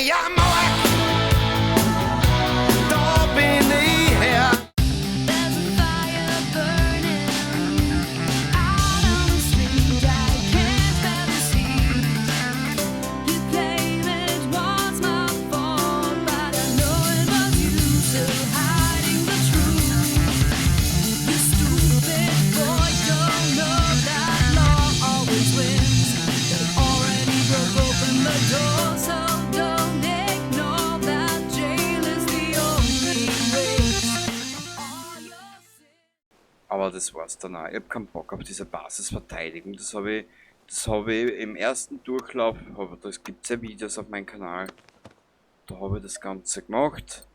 ja Mauer, da bin ich her. There's a fire burning out on the street. I can't bear to see. You claim it was my fault, but I know it was you still hiding the truth. You stupid boy, don't know that law always wins. They already broke open the door, so don't ignore that jail is the only way. Aber das war's dann auch. Ich hab keinen Bock auf diese Basisverteidigung. Das habe ich im ersten Durchlauf, aber das gibt's ja Videos auf meinem Kanal. Da habe ich das Ganze gemacht.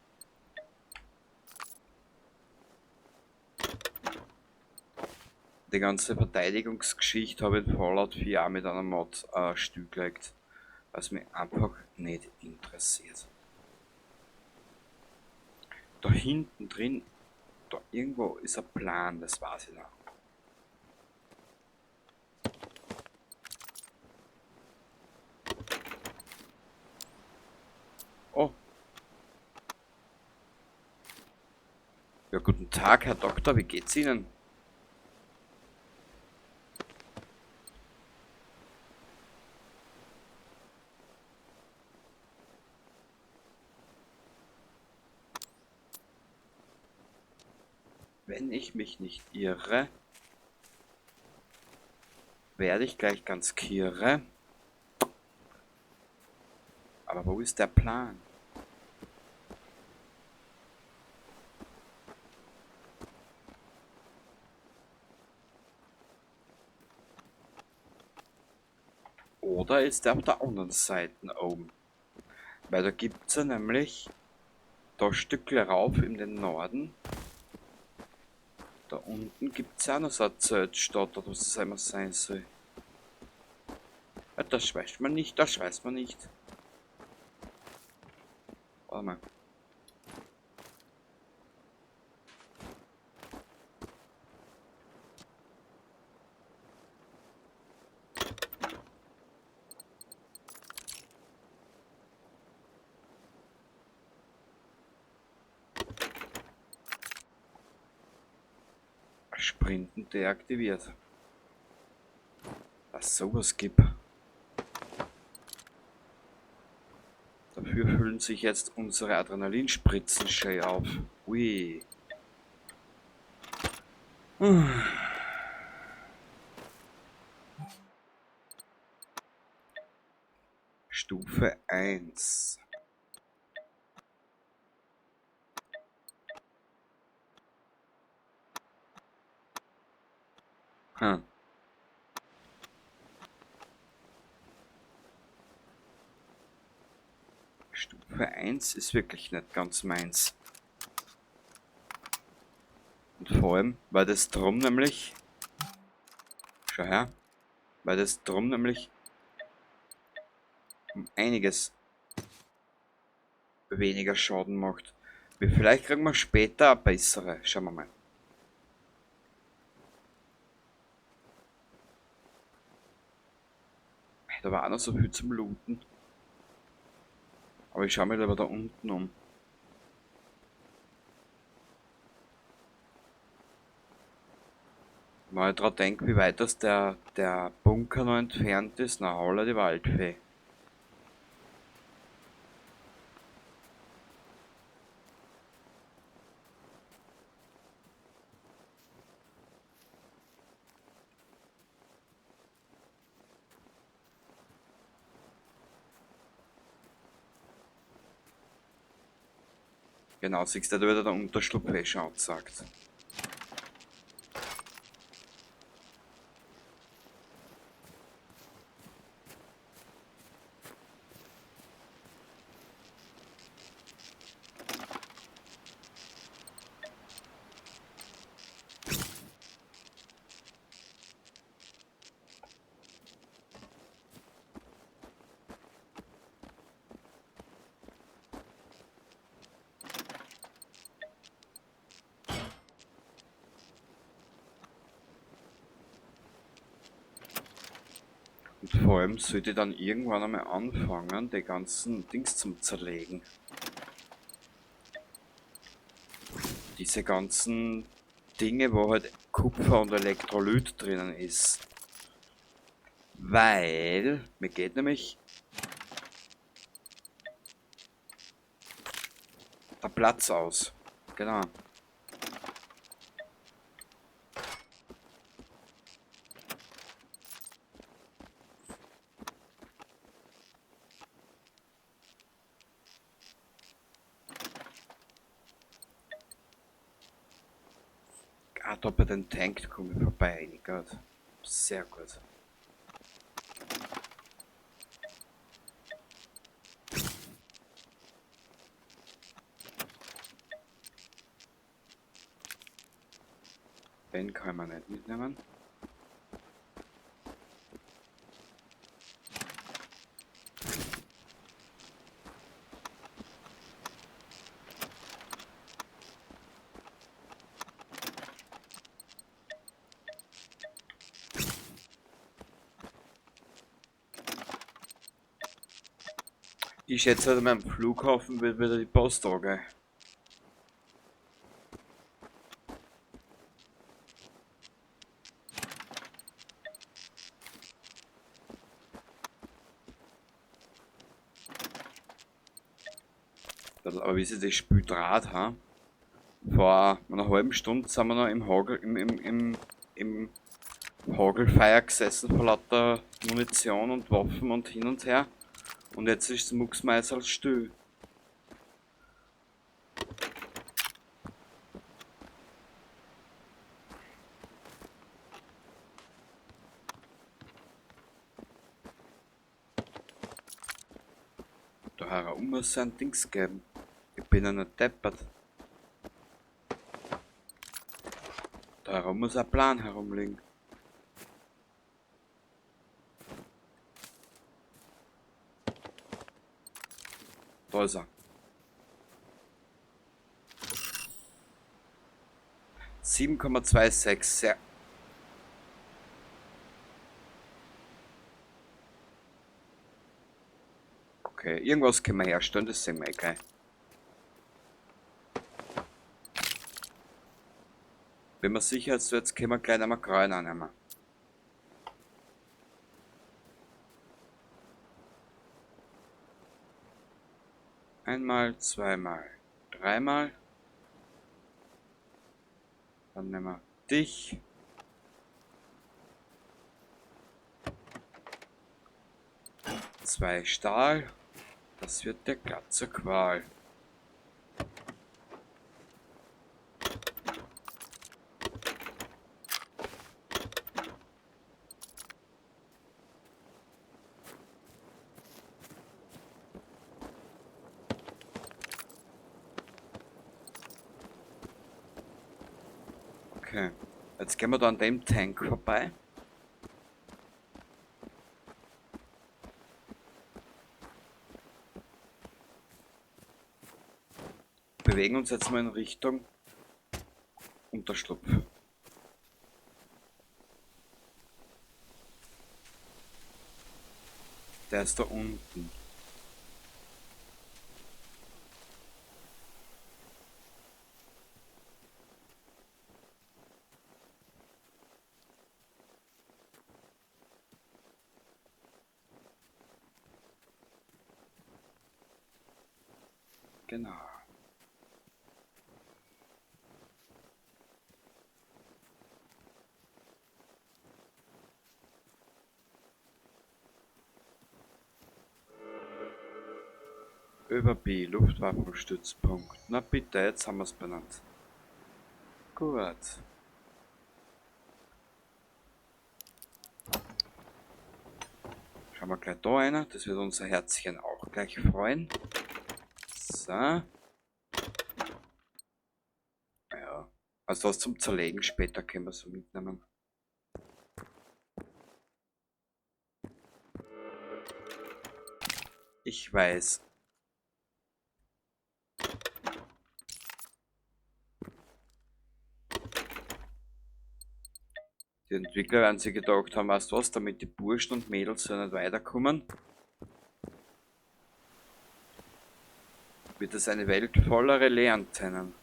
Die ganze Verteidigungsgeschichte habe ich in Fallout 4 auch mit einer Mod stillgelegt, was mich einfach nicht interessiert. Da hinten drin, da irgendwo ist ein Plan, das weiß ich noch. Oh. Ja, guten Tag, Herr Doktor, wie geht's Ihnen? Wenn ich mich nicht irre, werde ich gleich ganz kirre. Aber wo ist der Plan? Oder ist der auf der anderen Seite oben? Weil da gibt es ja nämlich da Stückle rauf in den Norden. Da unten gibt es ja noch so eine Zeltstadt oder was es immer sein soll. Ja, das weiß man nicht, das weiß man nicht. Warte mal. Sprinten deaktiviert. Was sowas gibt. Dafür füllen sich jetzt unsere Adrenalinspritzen schön auf. Ui. Stufe 1. Hm. Stufe 1 ist wirklich nicht ganz meins. Und vor allem, weil das drum nämlich... Schau her. Weil das drum nämlich um einiges weniger Schaden macht. Vielleicht kriegen wir später eine bessere. Schauen wir mal. Da war auch noch so viel zum Looten. Aber ich schaue mir lieber da unten um. Wenn ich dran denke, wie weit das der Bunker noch entfernt ist, na holla die Waldfee. Genau, siehst du, da wieder der Unterschlupf schaut, sagt. Und vor allem sollte ich dann irgendwann einmal anfangen, die ganzen Dings zum Zerlegen. Diese ganzen Dinge, wo halt Kupfer und Elektrolyt drinnen ist. Weil mir geht nämlich der Platz aus. Genau. Ah, da bei den Tank komme ich vorbei. Gott. Sehr gut. Den kann man nicht mitnehmen. Ich schätze, halt, am Flughafen wird wieder die Post angehen. Aber wie sie das Spiel draht haben, vor einer halben Stunde sind wir noch im Hagel, im Hagelfeuer gesessen vor lauter Munition und Waffen und hin und her. Und jetzt ist das Mucksmeißerl still. Da herum muss es ein Dings geben. Ich bin ja nicht deppert. Da herum muss ein Plan herumliegen. Da ist er. 7,26, sehr. Okay, irgendwas können wir herstellen, das sehen wir gleich. Wenn wir sicher sind, jetzt können wir gleich einmal Kräuen annehmen. Einmal, zweimal, dreimal. Dann nehmen wir dich. Zwei Stahl. Das wird der glatt zur Qual. Okay, jetzt gehen wir da an dem Tank vorbei. Bewegen uns jetzt mal in Richtung Unterschlupf. Der ist da unten. Genau. Über B, Luftwaffenstützpunkt. Na bitte, jetzt haben wir es benannt. Gut. Schauen wir gleich da rein, das wird unser Herzchen auch gleich freuen. So. Ja. Also was zum Zerlegen später können wir so mitnehmen. Ich weiß. Die Entwickler werden sich gedacht haben, weißt du was, damit die Burschen und Mädels ja nicht weiterkommen, wird es eine Welt voller Relais-Antennen.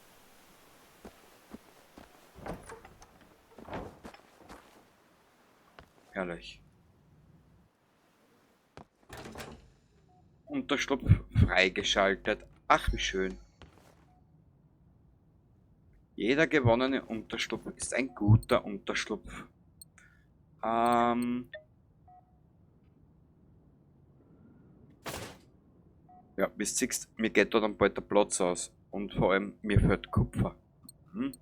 Herrlich. Unterschlupf freigeschaltet. Ach, wie schön. Jeder gewonnene Unterschlupf ist ein guter Unterschlupf. Ja, bis siehst, mir geht da dann bald der Platz aus. Und vor allem, mir fehlt Kupfer. Hm?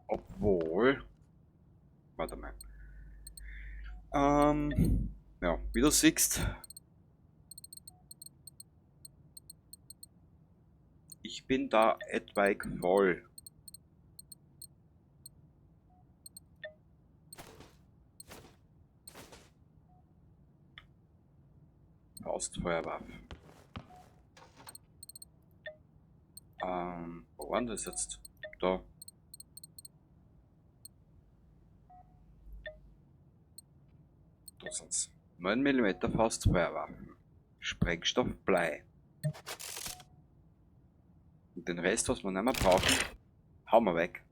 Obwohl. Warte mal. Ja, wie du siehst. Ich bin da etwaig voll. Faustfeuerwaffen. Wo war denn das jetzt? Da. Da sind's. 9 mm Faustfeuerwaffen. Sprengstoff Blei. Und den Rest, was wir nicht mehr brauchen, hauen wir weg.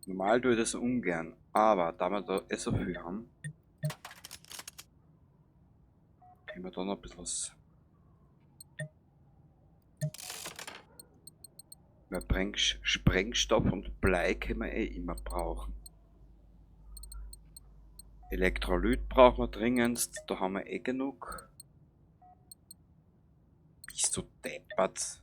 Normal tue ich das ungern, aber da wir da so viel haben, können wir da noch ein bisschen was. Mehr Sprengstoff und Blei können wir eh immer brauchen. Elektrolyt brauchen wir dringendst, da haben wir eh genug. Bist du deppert?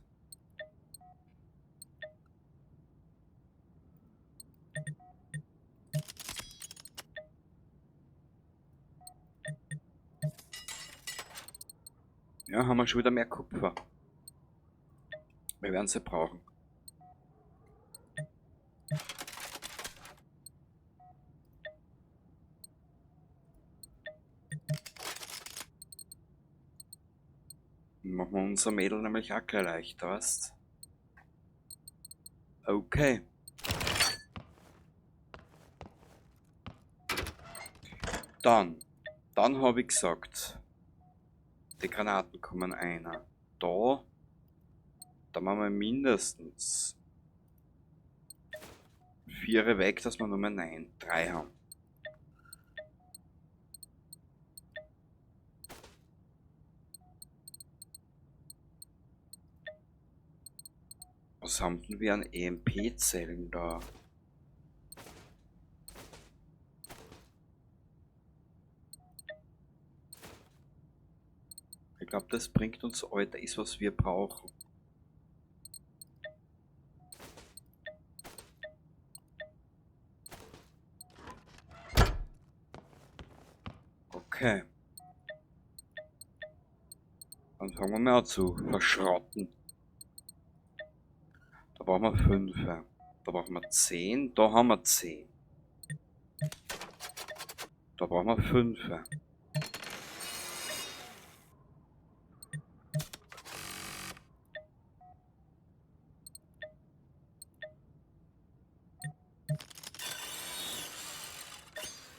Ja, haben wir schon wieder mehr Kupfer. Wir werden sie brauchen. Machen wir unser Mädel nämlich auch gleich leichter, weißt? Okay. Dann habe ich gesagt, die Granaten kommen einer. Da machen wir mindestens 4 weg, dass wir nur mehr 3 haben. Was haben denn wir an EMP-Zellen da? Ich glaube, das bringt uns heute ist, was wir brauchen. Okay. Dann fangen wir mal an zu verschrotten. Da brauchen wir 5. Da brauchen wir 10. Da haben wir 10. Da brauchen wir 5.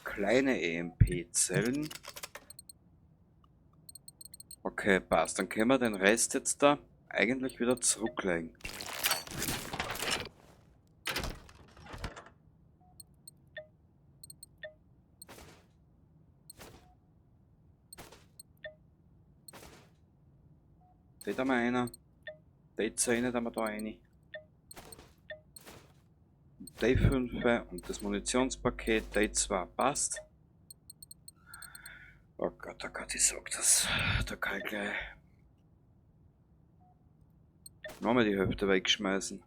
Kleine EMP-Zellen. Okay, passt. Dann können wir den Rest jetzt da eigentlich wieder zurücklegen. Die da mal einer. Die 10 da wir da rein. Die 5 und das Munitionspaket, die 2 passt. Oh Gott, ich sag das. Da kann ich gleich nochmal die Hälfte wegschmeißen.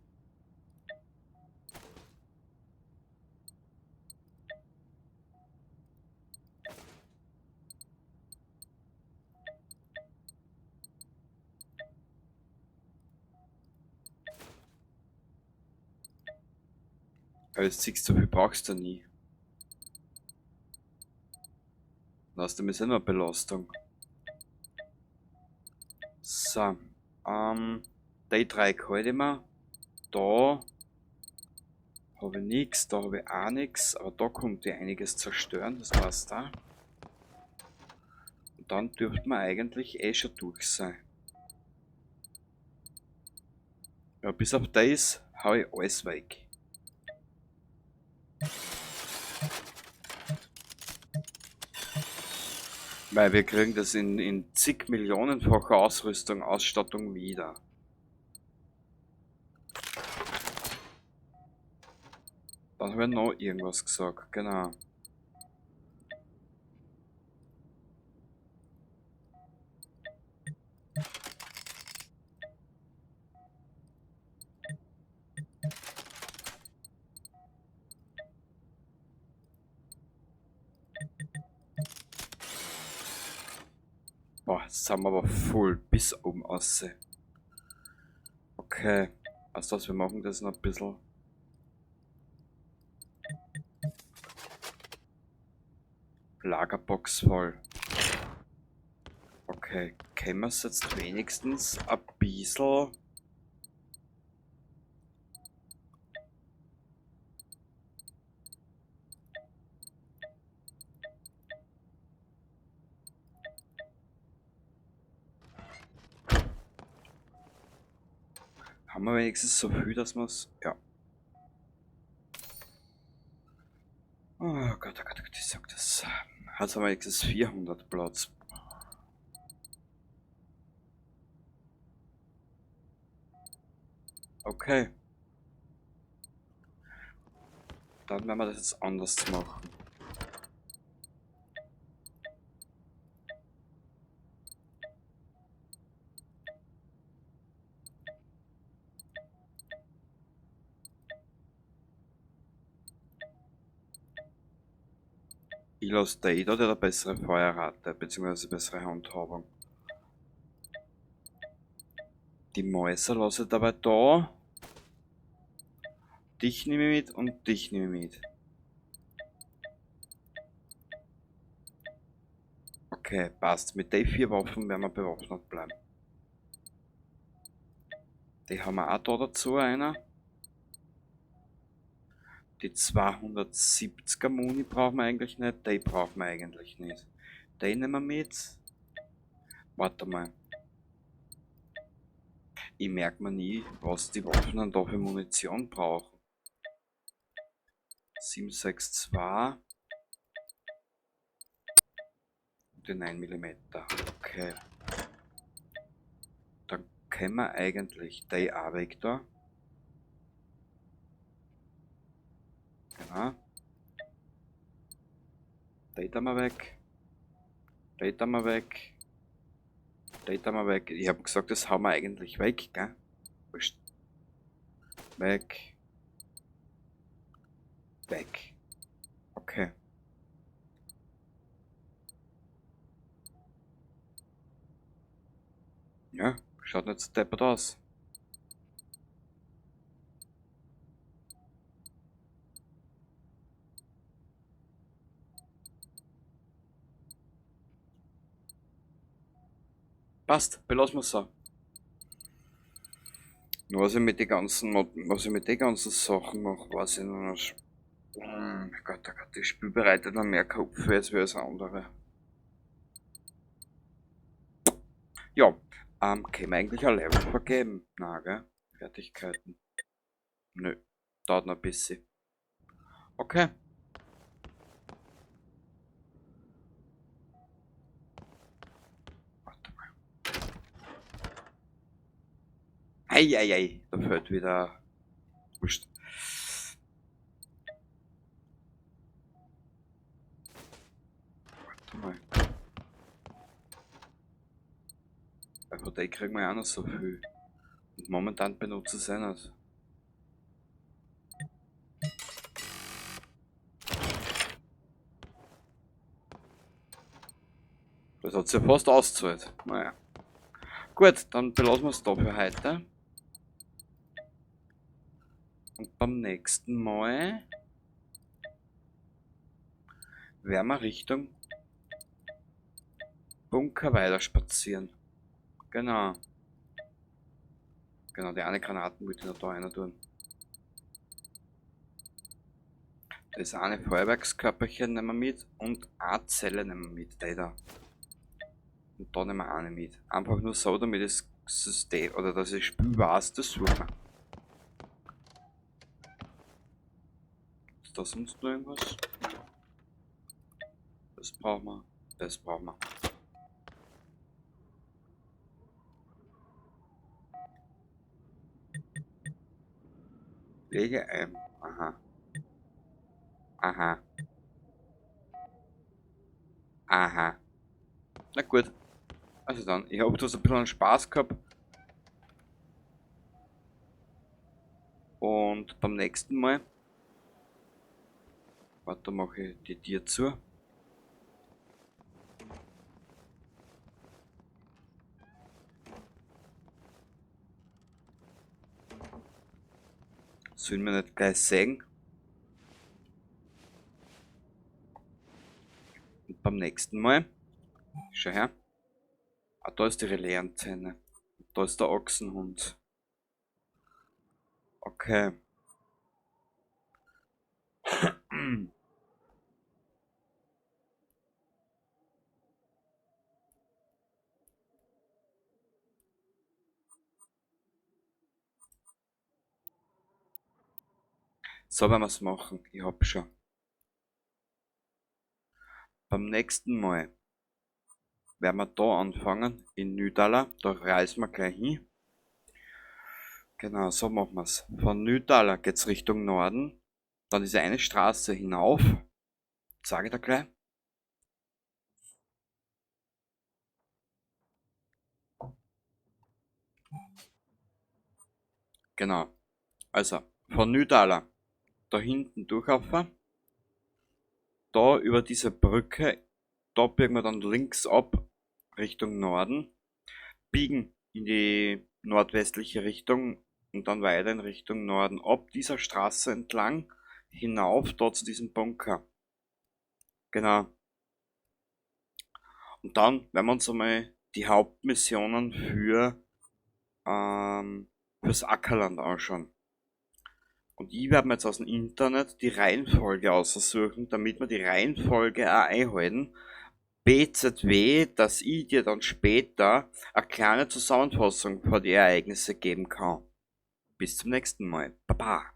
Aber jetzt siehst du, so viel brauchst du nie. Außerdem ist ja nur Belastung. So, die 3 halte ich mir. Da habe ich nichts, da habe ich auch nichts, aber da kommt ja einiges zerstören, das passt da. Und dann dürfte man eigentlich eh schon durch sein. Ja, bis auf das hau ich alles weg. Weil wir kriegen das in zig Millionenfacher Ausstattung wieder. Dann habe ich noch irgendwas gesagt, genau. Boah, jetzt sind wir aber voll bis oben raus. Okay, also das, wir machen das noch ein bisschen. Lagerbox voll. Okay, können wir es jetzt wenigstens ein bisschen. Haben wir wenigstens so viel, dass wir es. Ja. Oh Gott, oh Gott, oh Gott, ich sag das. Jetzt haben wir wenigstens 400 Platz. Okay. Dann werden wir das jetzt anders machen. Ich lasse Data, der eine bessere Feuerrate bzw. bessere Handhabung. Die Mäuse lasse ich dabei da. Dich nehme ich mit und dich nehme ich mit. Okay, passt. Mit den 4 Waffen werden wir bewaffnet bleiben. Die haben wir auch da dazu, einer. Die 270er Muni brauchen wir eigentlich nicht, die brauchen wir eigentlich nicht. Den nehmen wir mit. Warte mal. Ich merke mir nie, was die Waffen dann da für Munition brauchen. 762. Die 9 mm. Okay. Dann können wir eigentlich die auch weg da. Genau. Die tun wir weg. Die tun wir weg. Die tun wir weg. Ich habe gesagt, das haben wir eigentlich weg, gell? Wurscht. Weg. Weg. Okay. Ja, schaut nicht so deppert aus. Passt, belassen wir es so. Nur was ich mit den ganzen Sachen mache, weiß ich noch nicht. Oh Gott, oh Gott, das Spiel bereitet noch mehr Kopf als wie das andere. Ja, können wir eigentlich ein Level vergeben? Nein, gell? Fertigkeiten. Nö, dauert noch ein bisschen. Okay. Warte mal. Eieiei, da fällt wieder. Wurscht. Warte mal. Von der kriegen wir ja auch noch so viel. Und momentan benutze ich es nicht. Das hat sich ja fast ausgezahlt. Naja. Gut, dann belassen wir es da für heute. Und beim nächsten Mal werden wir Richtung Bunker weiter spazieren. Genau. Genau, die eine Granaten wollte ich noch da rein tun. Das eine Feuerwerkskörperchen nehmen wir mit und eine Zelle nehmen wir mit. Die da. Und da nehmen wir eine mit. Einfach nur so, damit das System oder dass das Spiel weiß, das suchen wir. Ist da sonst noch irgendwas? Das brauchen wir. Das brauchen wir. Lege ein. Aha. Aha. Aha. Na gut. Also dann, ich hoffe, du hast ein bisschen Spaß gehabt. Und beim nächsten Mal. Warte, mache ich die Tür zu. Sollen wir nicht gleich sehen? Und beim nächsten Mal. Schau her. Ah, da ist die Relais-Antenne. Da ist der Ochsenhund. Okay. So werden wir es machen. Ich hab schon. Beim nächsten Mal werden wir da anfangen, in Nydala. Da reisen wir gleich hin. Genau, so machen wir es. Von Nydala geht es Richtung Norden. Dann ist eine Straße hinauf. Sage ich da gleich. Genau. Also, von Nydala da hinten durchlaufen. Da über diese Brücke, da biegen wir dann links ab Richtung Norden, biegen in die nordwestliche Richtung und dann weiter in Richtung Norden ab dieser Straße entlang hinauf da zu diesem Bunker. Genau. Und dann werden wir uns einmal die Hauptmissionen fürs Ackerland anschauen. Und ich werde mir jetzt aus dem Internet die Reihenfolge aussuchen, damit wir die Reihenfolge auch einhalten. BZW, dass ich dir dann später eine kleine Zusammenfassung von den Ereignissen geben kann. Bis zum nächsten Mal. Baba.